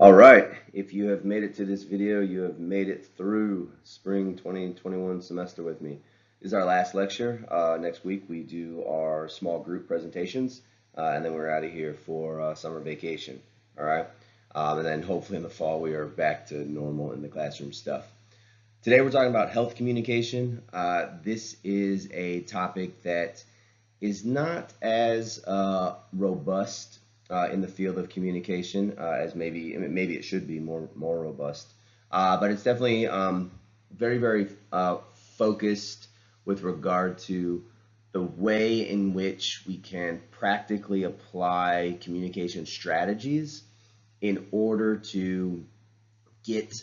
All right, if you have made it to this video, you have made it through spring 2021 semester with me. This is our last lecture. Next week we do our small group presentations, and then we're out of here for summer vacation. All right, and then hopefully in the fall we are back to normal in the classroom stuff. Today we're talking about health communication. This is a topic that is not as robust in the field of communication as maybe it should be more robust, but it's definitely very focused with regard to the way in which we can practically apply communication strategies in order to get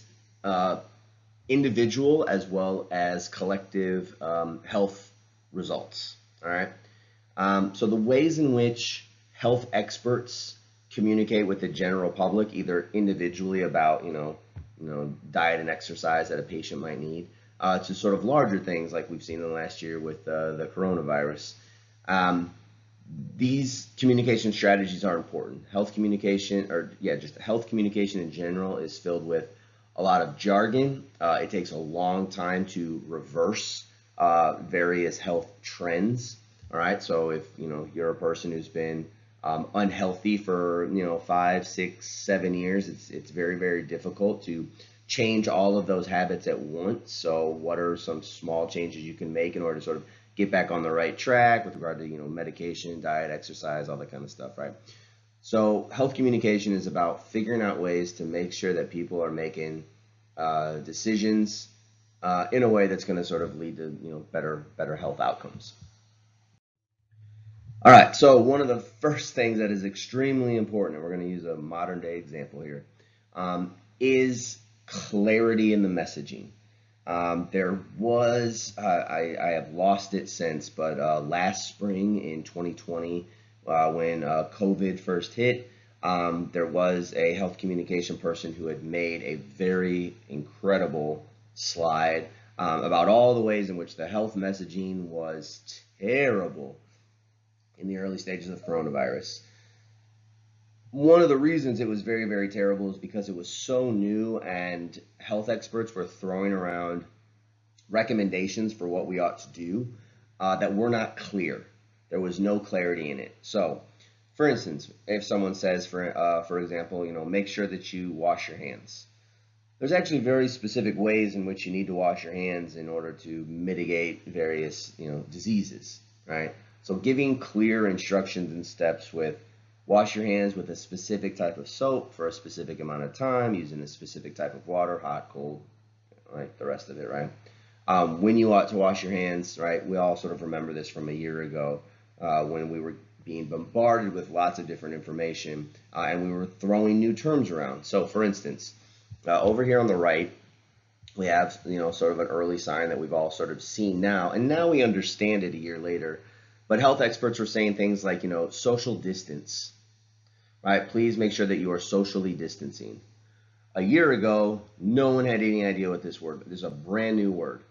individual as well as collective health results. All right. So the ways in which health experts communicate with the general public, either individually about diet and exercise that a patient might need, to sort of larger things like we've seen in the last year with the coronavirus. These communication strategies are important. Health communication, just health communication in general, is filled with a lot of jargon. It takes a long time to reverse various health trends. All right, so if you're a person who's been unhealthy for 5, 6, 7 years, it's very difficult to change all of those habits at once. So what are some small changes you can make in order to sort of get back on the right track with regard to medication, diet, exercise, all that kind of stuff, right? So health communication is about figuring out ways to make sure that people are making decisions in a way that's going to sort of lead to better health outcomes. All right, so one of the first things that is extremely important, and we're going to use a modern day example here, is clarity in the messaging. There was, I have lost it since, but last spring in 2020, when COVID first hit, there was a health communication person who had made a very incredible slide about all the ways in which the health messaging was terrible in the early stages of coronavirus. One of the reasons it was very terrible is because it was so new and health experts were throwing around recommendations for what we ought to do that were not clear. There was no clarity in it. So, for instance, if someone says, for example, make sure that you wash your hands. There's actually very specific ways in which you need to wash your hands in order to mitigate various, diseases, right? So giving clear instructions and steps with wash your hands with a specific type of soap for a specific amount of time, using a specific type of water, hot, cold, right? The rest of it, right? When you ought to wash your hands, right? We all sort of remember this from a year ago when we were being bombarded with lots of different information and we were throwing new terms around. So, for instance, over here on the right, we have sort of an early sign that we've all sort of seen now, and now we understand it a year later. But health experts were saying things like social distance, right? Please make sure that you are socially distancing. A year ago, no one had any idea what this word. This is a brand new word,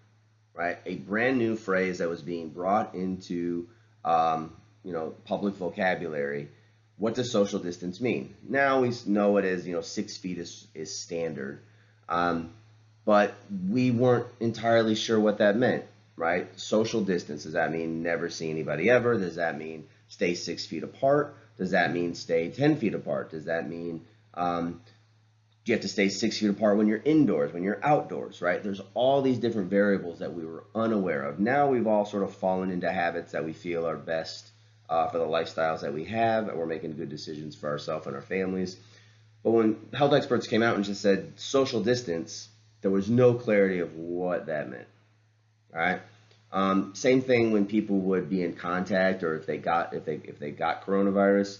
right? A brand new phrase that was being brought into public vocabulary. What does social distance mean? Now we know it as 6 feet is standard, but we weren't entirely sure what that meant, right? Social distance, does that mean never see anybody ever? Does that mean stay 6 feet apart? Does that mean stay 10 feet apart? Does that mean you have to stay 6 feet apart when you're indoors, when you're outdoors, right? There's all these different variables that we were unaware of. Now we've all sort of fallen into habits that we feel are best for the lifestyles that we have, and we're making good decisions for ourselves and our families. But when health experts came out and just said social distance, there was no clarity of what that meant. All right. Same thing when people would be in contact, or if they got coronavirus,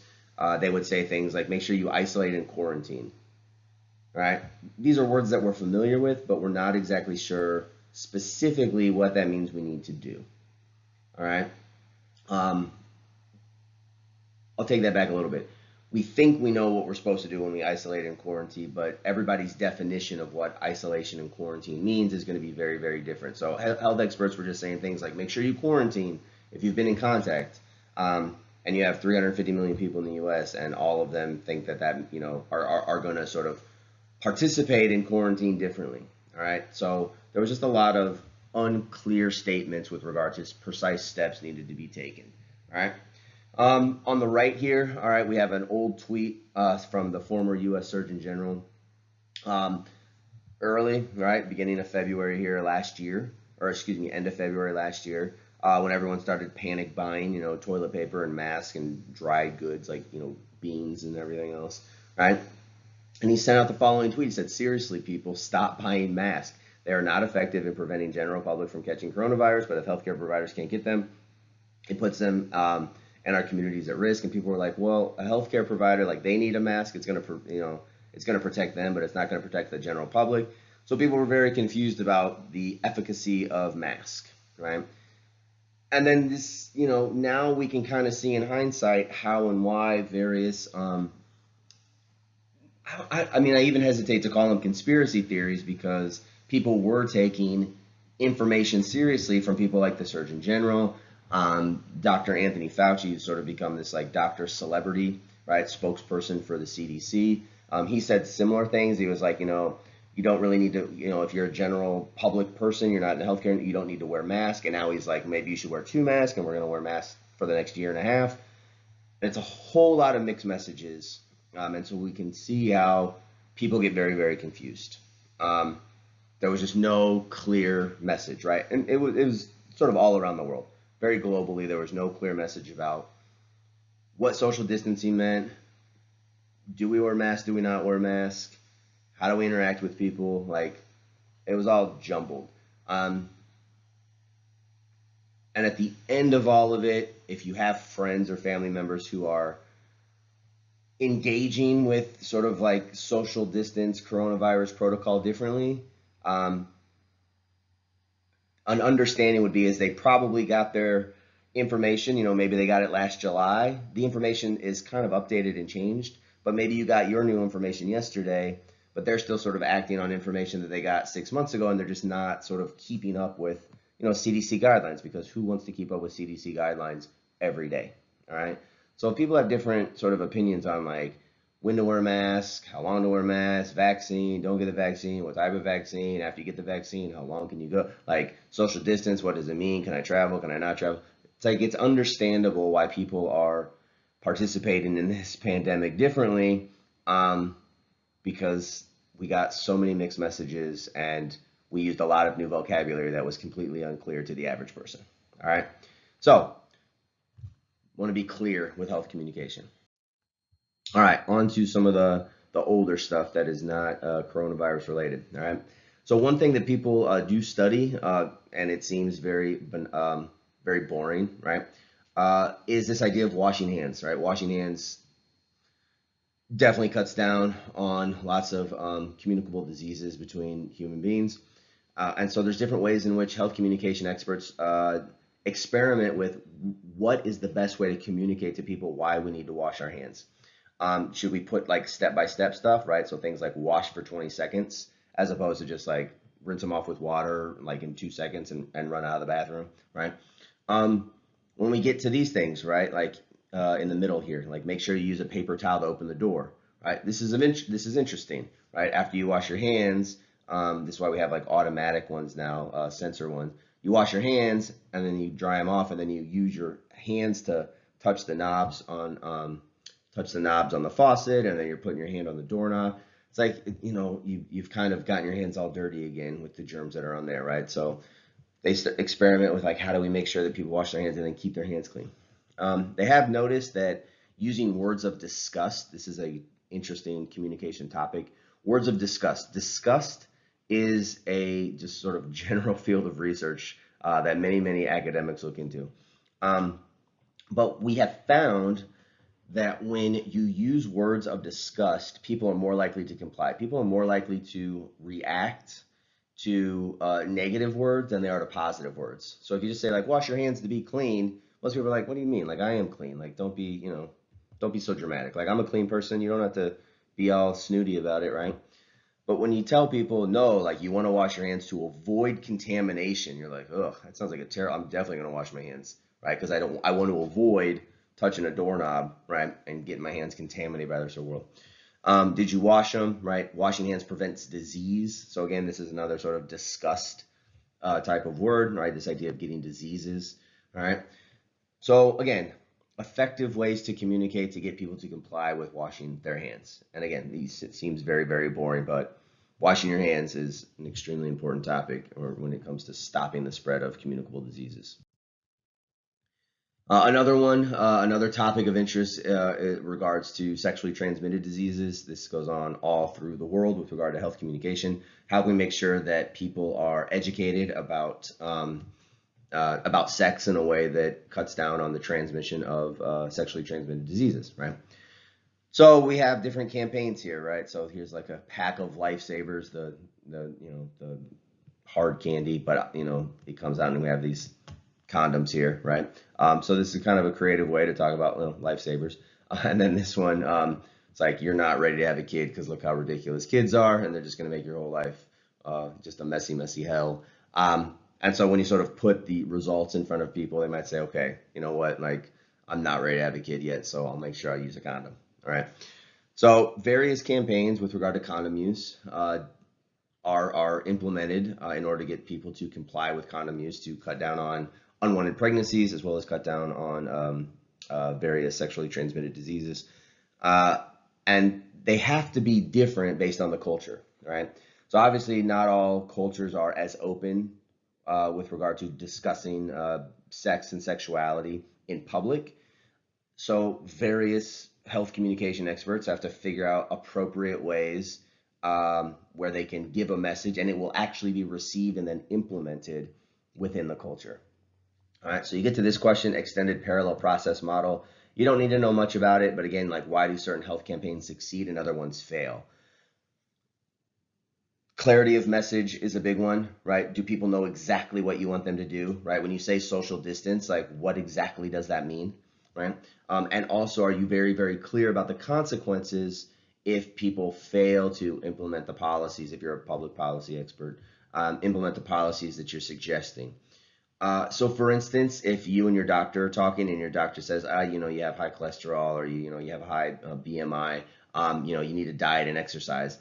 they would say things like, "Make sure you isolate and quarantine." Right? These are words that we're familiar with, but we're not exactly sure specifically what that means we need to do. All right. I'll take that back a little bit. We think we know what we're supposed to do when we isolate and quarantine, but everybody's definition of what isolation and quarantine means is going to be very different. So health experts were just saying things like, make sure you quarantine if you've been in contact. And you have 350 million people in the U.S. and all of them think that are going to sort of participate in quarantine differently. All right. So there was just a lot of unclear statements with regard to precise steps needed to be taken. All right. On the right here, all right, we have an old tweet from the former U.S. Surgeon General. Um, Early, right, beginning of February here last year, or excuse me, end of February last year, when everyone started panic buying, toilet paper and masks and dried goods like, beans and everything else, right? And he sent out the following tweet. He said, seriously, people, stop buying masks. They are not effective in preventing general public from catching coronavirus, but if healthcare providers can't get them, it puts them and our communities at risk. And people were like, well, a healthcare provider, like they need a mask. It's going to, it's going to protect them, but it's not going to protect the general public. So people were very confused about the efficacy of mask, right? And then this, now we can kind of see in hindsight how and why various, I mean, I even hesitate to call them conspiracy theories because people were taking information seriously from people like the Surgeon General, Dr. Anthony Fauci, who's sort of become this like doctor celebrity, right, spokesperson for the CDC. He said similar things. He was like, you don't really need to, if you're a general public person, you're not in healthcare, you don't need to wear masks. And now he's like, maybe you should wear 2 masks, and we're going to wear masks for the next year and a half. And it's a whole lot of mixed messages. And so we can see how people get very, very confused. There was just no clear message, right? And it was sort of all around the world. Very globally, there was no clear message about what social distancing meant. Do we wear masks? Do we not wear masks? How do we interact with people? Like, it was all jumbled. And at the end of all of it, if you have friends or family members who are engaging with sort of like social distance coronavirus protocol differently, an understanding would be is they probably got their information, maybe they got it last July. The information is kind of updated and changed, but maybe you got your new information yesterday, but they're still sort of acting on information that they got 6 months ago, and they're just not sort of keeping up with, CDC guidelines, because who wants to keep up with CDC guidelines every day, all right? So if people have different sort of opinions on like when to wear a mask, how long to wear a mask, vaccine, don't get the vaccine, what type of vaccine, after you get the vaccine, how long can you go, like social distance, what does it mean, can I travel, can I not travel? It's like it's understandable why people are participating in this pandemic differently, because we got so many mixed messages and we used a lot of new vocabulary that was completely unclear to the average person. All right. So, want to be clear with health communication. All right, on to some of the older stuff that is not coronavirus related. All right. So one thing that people do study, and it seems very boring, right, is this idea of washing hands. Right, washing hands definitely cuts down on lots of communicable diseases between human beings. And so there's different ways in which health communication experts experiment with what is the best way to communicate to people why we need to wash our hands. Should we put like step-by-step stuff, right? So things like wash for 20 seconds as opposed to just like rinse them off with water like in 2 seconds and run out of the bathroom, right? When we get to these things, right, like in the middle here, like make sure you use a paper towel to open the door, right? This is interesting, right? After you wash your hands, this is why we have like automatic ones now, sensor ones. You wash your hands and then you dry them off, and then you use your hands to touch the knobs on the faucet, and then you're putting your hand on the doorknob. It's like, you've kind of gotten your hands all dirty again with the germs that are on there, right? So they experiment with like, how do we make sure that people wash their hands and then keep their hands clean? They have noticed that using words of disgust, this is a interesting communication topic. Words of disgust. Disgust is a just sort of general field of research that many academics look into. But we have found that when you use words of disgust, people are more likely to comply. People are more likely to react to negative words than they are to positive words. So if you just say like, wash your hands to be clean, most people are like, what do you mean? Like, I am clean. Like, don't be so dramatic. Like, I'm a clean person. You don't have to be all snooty about it, right? But when you tell people, no, like you want to wash your hands to avoid contamination, you're like, ugh, that sounds like a terror. I'm definitely going to wash my hands, right? Because I want to avoid touching a doorknob, right, and getting my hands contaminated by the rest of the world. Did you wash them, right? Washing hands prevents disease. So again, this is another sort of discussed type of word, right? This idea of getting diseases, all right? So again, effective ways to communicate to get people to comply with washing their hands. And again, it seems very, very boring, but washing your hands is an extremely important topic or when it comes to stopping the spread of communicable diseases. Another topic of interest in regards to sexually transmitted diseases. This goes on all through the world with regard to health communication. How can we make sure that people are educated about sex in a way that cuts down on the transmission of sexually transmitted diseases, right? So we have different campaigns here, right? So here's like a pack of lifesavers, the hard candy, but it comes out and we have these condoms here, right? So this is kind of a creative way to talk about lifesavers. And then this one, it's like you're not ready to have a kid because look how ridiculous kids are, and they're just going to make your whole life just a messy, messy hell. And so when you sort of put the results in front of people, they might say, okay, you know what, like I'm not ready to have a kid yet, so I'll make sure I use a condom. All right. So various campaigns with regard to condom use are implemented in order to get people to comply with condom use to cut down on unwanted pregnancies as well as cut down on various sexually transmitted diseases. And they have to be different based on the culture, right? So obviously not all cultures are as open with regard to discussing sex and sexuality in public. So various health communication experts have to figure out appropriate ways where they can give a message and it will actually be received and then implemented within the culture. All right, so you get to this question, extended parallel process model. You don't need to know much about it, but again, like why do certain health campaigns succeed and other ones fail? Clarity of message is a big one, right? Do people know exactly what you want them to do, right? When you say social distance, like what exactly does that mean, right? And also, are you very, very clear about the consequences if people fail to implement the policies, if you're a public policy expert, implement the policies that you're suggesting? So for instance, if you and your doctor are talking and your doctor says, you have high cholesterol or you have a high BMI, you need to diet and exercise.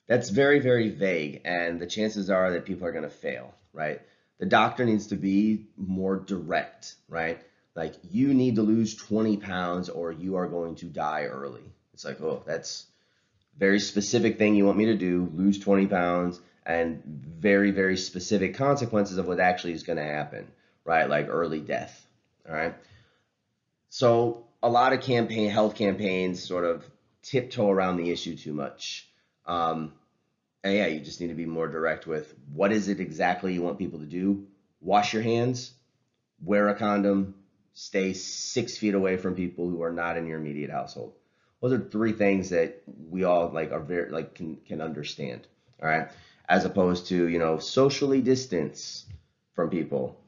That's very, very vague, and the chances are that people are going to fail, right? The doctor needs to be more direct, right? Like you need to lose 20 pounds or you are going to die early. It's like, oh, that's a very specific thing you want me to do, lose 20 pounds, and very, very specific consequences of what actually is going to happen, right? Like early death, all right? So a lot of health campaigns sort of tiptoe around the issue too much. And yeah, you just need to be more direct with what is it exactly you want people to do. Wash your hands, wear a condom, stay 6 feet away from people who are not in your immediate household. Those are three things that we all are very can understand. All right, as opposed to socially distance from people.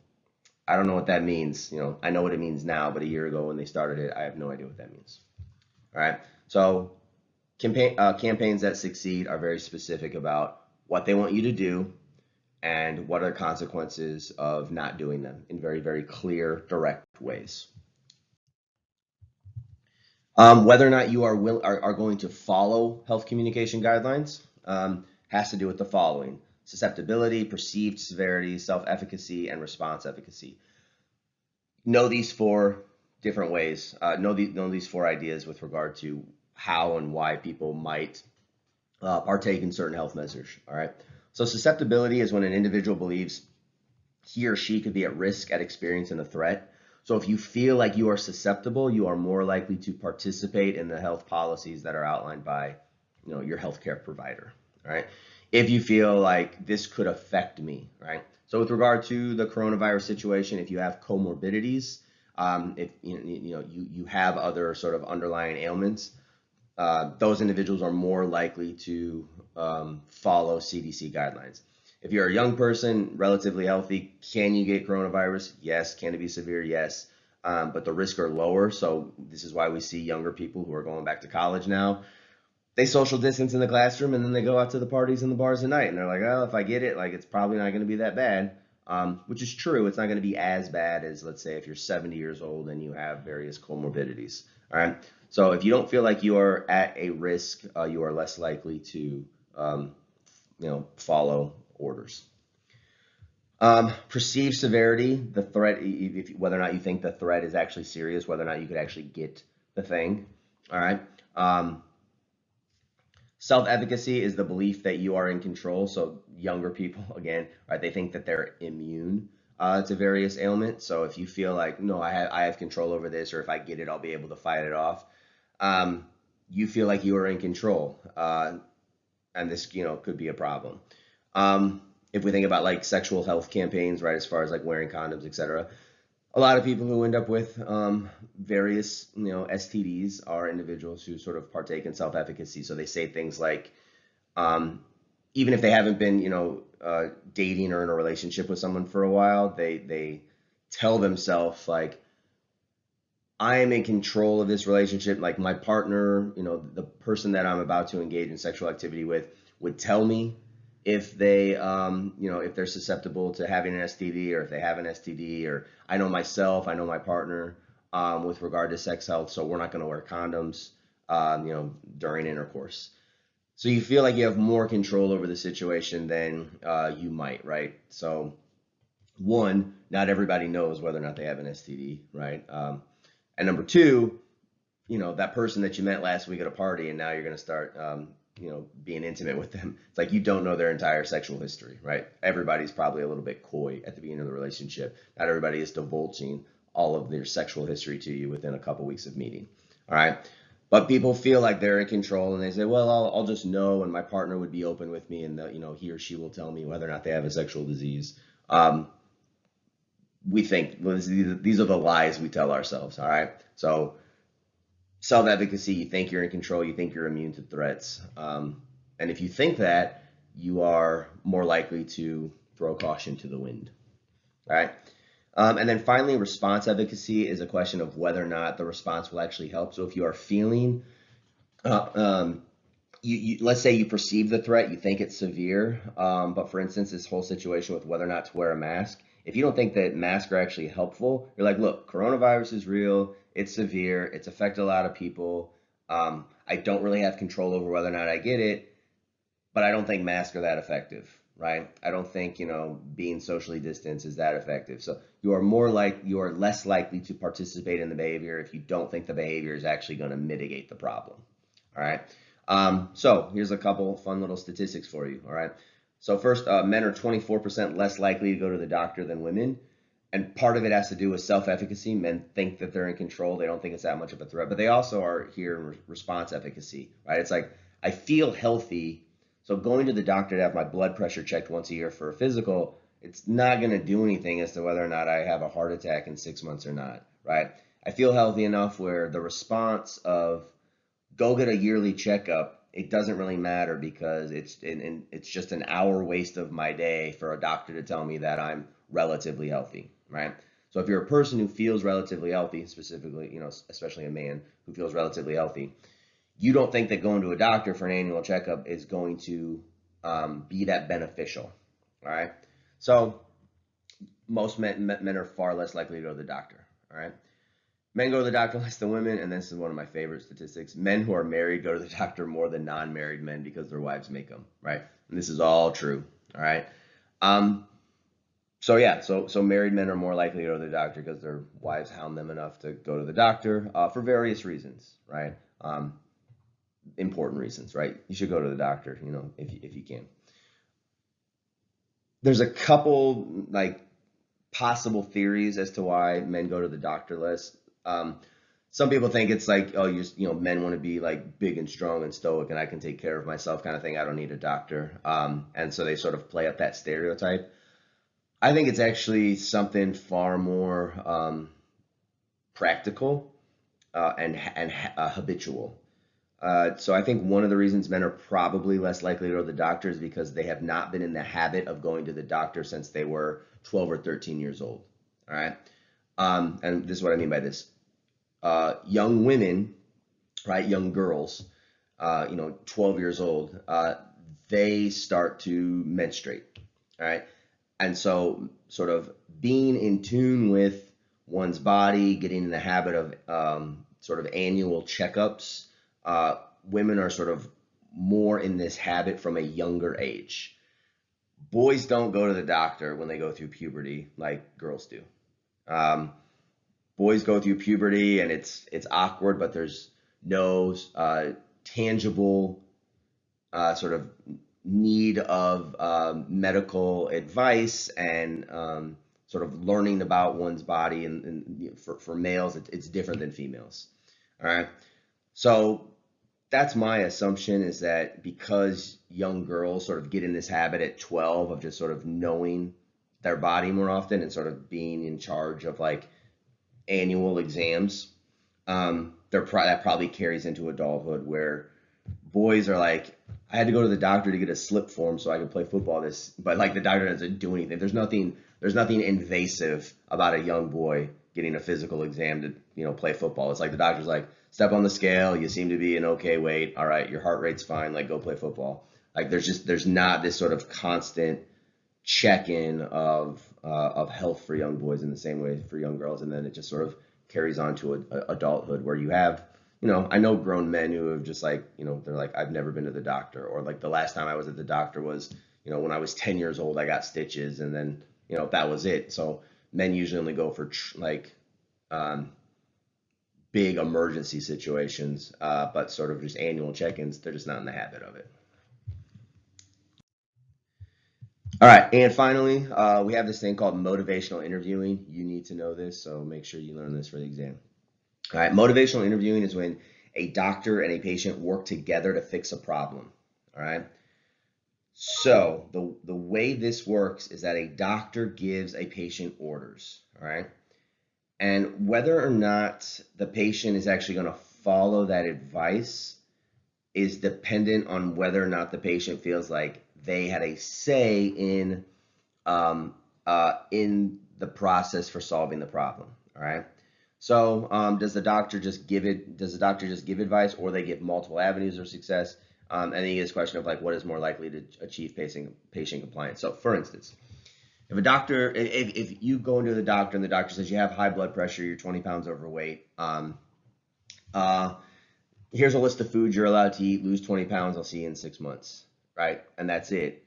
I don't know what that means. I know what it means now, but a year ago when they started it, I have no idea what that means. All right, so campaigns that succeed are very specific about what they want you to do and what are the consequences of not doing them in very, very clear, direct ways. Whether or not you are going to follow health communication guidelines has to do with the following: susceptibility, perceived severity, self-efficacy, and response efficacy. Know these four different ways. Know these four ideas with regard to how and why people might partake in certain health measures. All right. So susceptibility is when an individual believes he or she could be at risk at experiencing a threat. So if you feel like you are susceptible, you are more likely to participate in the health policies that are outlined by your healthcare provider. All right. If you feel like this could affect me, right? So with regard to the coronavirus situation, if you have comorbidities, if you have other sort of underlying ailments, those individuals are more likely to follow CDC guidelines. If you're a young person, relatively healthy, can you get coronavirus? Yes. Can it be severe? Yes. But the risks are lower. So this is why we see younger people who are going back to college now. They social distance in the classroom and then they go out to the parties and the bars at night. And they're like, oh, if I get it, like it's probably not going to be that bad, which is true. It's not going to be as bad as, let's say, if you're 70 years old and you have various comorbidities. All right. So if you don't feel like you are at a risk, you are less likely to, follow orders. Perceived severity, the threat, whether or not you think the threat is actually serious, whether or not you could actually get the thing. All right. Self-efficacy is the belief that you are in control. So younger people, again, right, they think that they're immune to various ailments. So if you feel like, no, I have control over this, or if I get it, I'll be able to fight it off. You feel like you are in control, and this, could be a problem. If we think about like sexual health campaigns, right, as far as like wearing condoms, etc., a lot of people who end up with various, STDs are individuals who sort of partake in self-efficacy. So they say things like, um, even if they haven't been, dating or in a relationship with someone for a while, they tell themselves like, I am in control of this relationship. Like my partner, the person that I'm about to engage in sexual activity with would tell me if they, if they're susceptible to having an STD, or if they have an STD, or I know myself, I know my partner, with regard to sex health, so we're not going to wear condoms, during intercourse. So you feel like you have more control over the situation than you might, right? So one, not everybody knows whether or not they have an STD, right? And number two, that person that you met last week at a party, and now you're going to start, being intimate with them. It's like you don't know their entire sexual history, right? Everybody's probably a little bit coy at the beginning of the relationship. Not everybody is divulging all of their sexual history to you within a couple weeks of meeting, all right? But people feel like they're in control, and they say, well, I'll just know, and my partner would be open with me, and he or she will tell me whether or not they have a sexual disease. We think, well, these are the lies we tell ourselves, all right? So self-efficacy, you think you're in control, you think you're immune to threats. And if you think that, you are more likely to throw caution to the wind, all right? And then finally, response efficacy is a question of whether or not the response will actually help. So if you are feeling, let's say you perceive the threat, you think it's severe, but for instance, this whole situation with whether or not to wear a mask, if you don't think that masks are actually helpful, you're like, look, coronavirus is real, it's severe, it's affected a lot of people. I don't really have control over whether or not I get it, but I don't think masks are that effective, right? I don't think, being socially distanced is that effective. So you are less likely to participate in the behavior if you don't think the behavior is actually going to mitigate the problem, all right? So here's a couple fun little statistics for you, all right? So first, men are 24% less likely to go to the doctor than women. And part of it has to do with self-efficacy. Men think that they're in control. They don't think it's that much of a threat, but they also are here in response efficacy, right? It's like, I feel healthy, so going to the doctor to have my blood pressure checked once a year for a physical, it's not going to do anything as to whether or not I have a heart attack in 6 months or not, right? I feel healthy enough where the response of go get a yearly checkup, it doesn't really matter because it's just an hour waste of my day for a doctor to tell me that I'm relatively healthy, right? So if you're a person who feels relatively healthy, specifically, especially a man who feels relatively healthy, you don't think that going to a doctor for an annual checkup is going to be that beneficial, all right? So most men are far less likely to go to the doctor, all right? Men go to the doctor less than women, and this is one of my favorite statistics. Men who are married go to the doctor more than non-married men because their wives make them, right? And this is all true, all right? So married men are more likely to go to the doctor because their wives hound them enough to go to the doctor for various reasons, right? Important reasons, right? You should go to the doctor, if you can. There's a couple like possible theories as to why men go to the doctor less. Some people think it's like, oh, men want to be like big and strong and stoic, and I can take care of myself kind of thing. I don't need a doctor. And so they sort of play up that stereotype. I think it's actually something far more practical and habitual. So I think one of the reasons men are probably less likely to go to the doctor is because they have not been in the habit of going to the doctor since they were 12 or 13 years old. All right. And this is what I mean by this. Young women, right, young girls, 12 years old, they start to menstruate, all right? And so sort of being in tune with one's body, getting in the habit of sort of annual checkups, women are sort of more in this habit from a younger age. Boys don't go to the doctor when they go through puberty like girls do. Um, Boys go through puberty and it's awkward, but there's no tangible sort of need of medical advice and sort of learning about one's body. And for males, it's different than females. All right. So that's my assumption, is that because young girls sort of get in this habit at 12 of just sort of knowing their body more often and sort of being in charge of like annual exams, that probably carries into adulthood, where boys are like, I had to go to the doctor to get a slip form so I could play football but like the doctor doesn't do anything. There's nothing invasive about a young boy getting a physical exam to play football. It's like the doctor's like, step on the scale, you seem to be in okay weight, all right, your heart rate's fine, like go play football. Like there's not this sort of constant check-in of health for young boys in the same way for young girls, and then it just sort of carries on to adulthood, where you have, I know grown men who have just like, they're like, I've never been to the doctor, or like the last time I was at the doctor was, when I was 10 years old, I got stitches, and then, that was it. So men usually only go for big emergency situations, but sort of just annual check-ins, they're just not in the habit of it. All right, and finally, we have this thing called motivational interviewing. You need to know this, so make sure you learn this for the exam. All right, motivational interviewing is when a doctor and a patient work together to fix a problem. All right. So the way this works is that a doctor gives a patient orders. All right. And whether or not the patient is actually going to follow that advice is dependent on whether or not the patient feels like they had a say in the process for solving the problem. All right. So does the doctor just give advice, or they give multiple avenues of success? And then you get this question of like, what is more likely to achieve patient compliance? So for instance, if you go into the doctor and the doctor says you have high blood pressure, you're 20 pounds overweight, here's a list of foods you're allowed to eat, lose 20 pounds, I'll see you in 6 months, right? And that's it.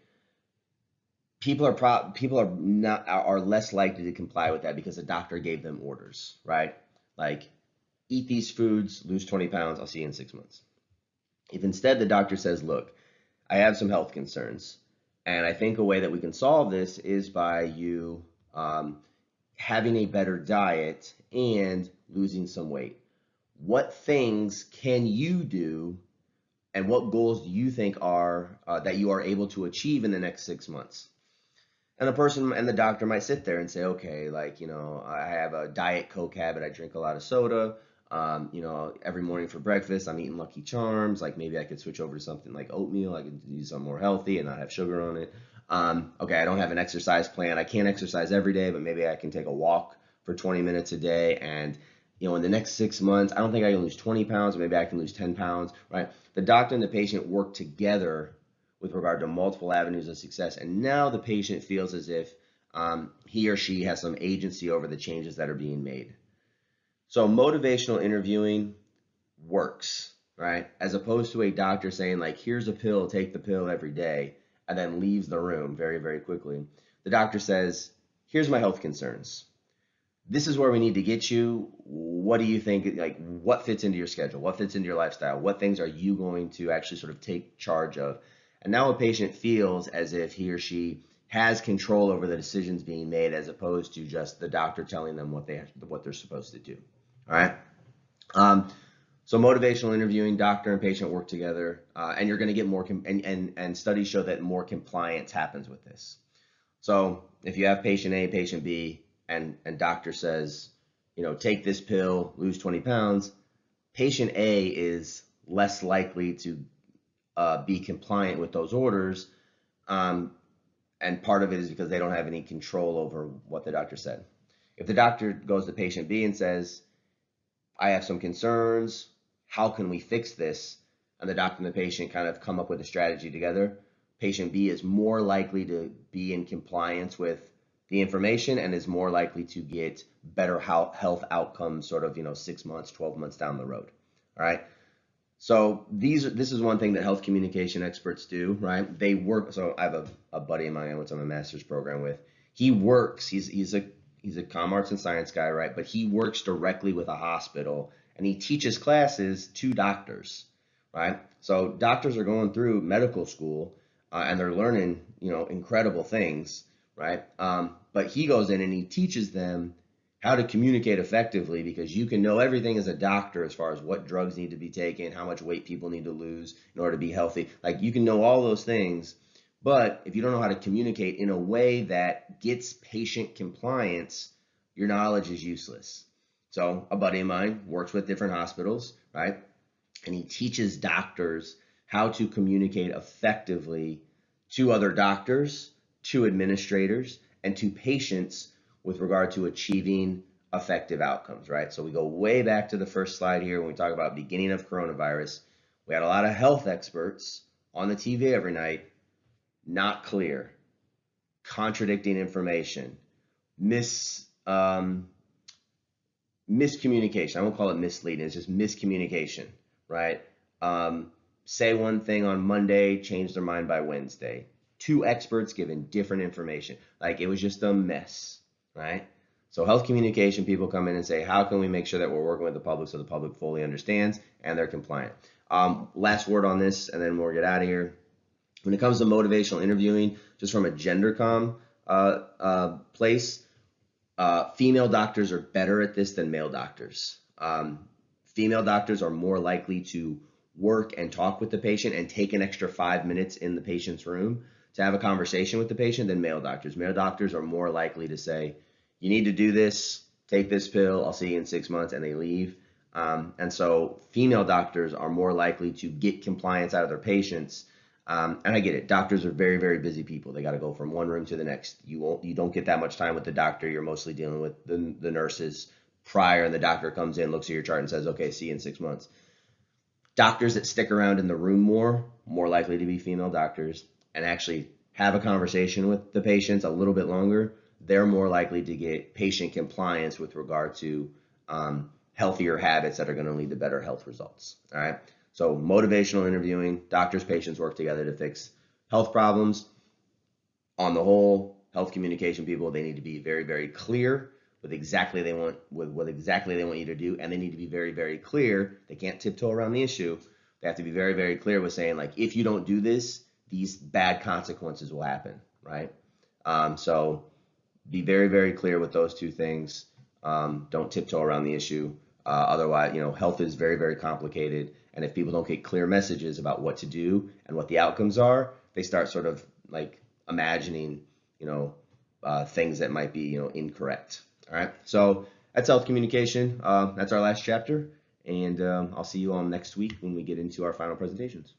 People are less likely to comply with that because the doctor gave them orders, right? Like, eat these foods, lose 20 pounds, I'll see you in 6 months. If instead the doctor says, look, I have some health concerns, and I think a way that we can solve this is by you having a better diet and losing some weight. What things can you do, and what goals do you think are that you are able to achieve in the next 6 months? And the doctor might sit there and say, okay, like, I have a Diet Coke habit. I drink a lot of soda. Every morning for breakfast, I'm eating Lucky Charms. Like, maybe I could switch over to something like oatmeal. I could do something more healthy and not have sugar on it. Okay, I don't have an exercise plan. I can't exercise every day, but maybe I can take a walk for 20 minutes a day. And, in the next 6 months, I don't think I can lose 20 pounds. Maybe I can lose 10 pounds, right? The doctor and the patient work together with regard to multiple avenues of success. And now the patient feels as if he or she has some agency over the changes that are being made. So motivational interviewing works, right? As opposed to a doctor saying like, here's a pill, take the pill every day, and then leaves the room very, very quickly. The doctor says, here's my health concerns. This is where we need to get you. What do you think, like, what fits into your schedule? What fits into your lifestyle? What things are you going to actually sort of take charge of? And now a patient feels as if he or she has control over the decisions being made, as opposed to just the doctor telling them what they're supposed to do. All right. So motivational interviewing, doctor and patient work together, and you're going to get more. And studies show that more compliance happens with this. So if you have patient A, patient B, and doctor says, take this pill, lose 20 pounds, patient A is less likely to be compliant with those orders, and part of it is because they don't have any control over what the doctor said. If the doctor goes to patient B and says, I have some concerns, how can we fix this? And the doctor and the patient kind of come up with a strategy together. Patient B is more likely to be in compliance with the information and is more likely to get better health outcomes sort of, 6 months, 12 months down the road. All right. So this is one thing that health communication experts do, right? They work. So I have a buddy of mine I went to my master's program with. He works. He's a comm arts and science guy, right? But he works directly with a hospital and he teaches classes to doctors, right? So doctors are going through medical school and they're learning, incredible things, right? But he goes in and he teaches them how to communicate effectively, because you can know everything as a doctor as far as what drugs need to be taken, how much weight people need to lose in order to be healthy. Like, you can know all those things, but if you don't know how to communicate in a way that gets patient compliance, your knowledge is useless. So a buddy of mine works with different hospitals, right? And he teaches doctors how to communicate effectively to other doctors, to administrators, and to patients with regard to achieving effective outcomes, right? So we go way back to the first slide here when we talk about beginning of coronavirus. We had a lot of health experts on the TV every night, not clear, contradicting information, miscommunication. I won't call it misleading. It's just miscommunication, right? Say one thing on Monday, change their mind by Wednesday. Two experts giving different information. Like, it was just a mess, right? So health communication people come in and say, how can we make sure that we're working with the public so the public fully understands and they're compliant? Last word on this, and then we'll get out of here. When it comes to motivational interviewing, just from a gender place, female doctors are better at this than male doctors. Female doctors are more likely to work and talk with the patient and take an extra 5 minutes in the patient's room to have a conversation with the patient than male doctors. Male doctors are more likely to say, you need to do this, take this pill, I'll see you in 6 months, and they leave. And so female doctors are more likely to get compliance out of their patients. And I get it. Doctors are very, very busy people. They got to go from one room to the next. You don't get that much time with the doctor. You're mostly dealing with the nurses prior, and the doctor comes in, looks at your chart, and says, okay, see you in 6 months. Doctors that stick around in the room more likely to be female doctors and actually have a conversation with the patients a little bit longer. They're more likely to get patient compliance with regard to healthier habits that are going to lead to better health results. All right. So motivational interviewing, doctors, patients work together to fix health problems. On the whole, health communication people, they need to be very, very clear with exactly what exactly they want you to do, and they need to be very, very clear. They can't tiptoe around the issue. They have to be very, very clear with saying, like, if you don't do this, these bad consequences will happen, right? So be very, very clear with those two things. Don't tiptoe around the issue. Otherwise, health is very, very complicated. And if people don't get clear messages about what to do and what the outcomes are, they start sort of like imagining, things that might be, incorrect. All right. So that's health communication. That's our last chapter. And I'll see you all next week when we get into our final presentations.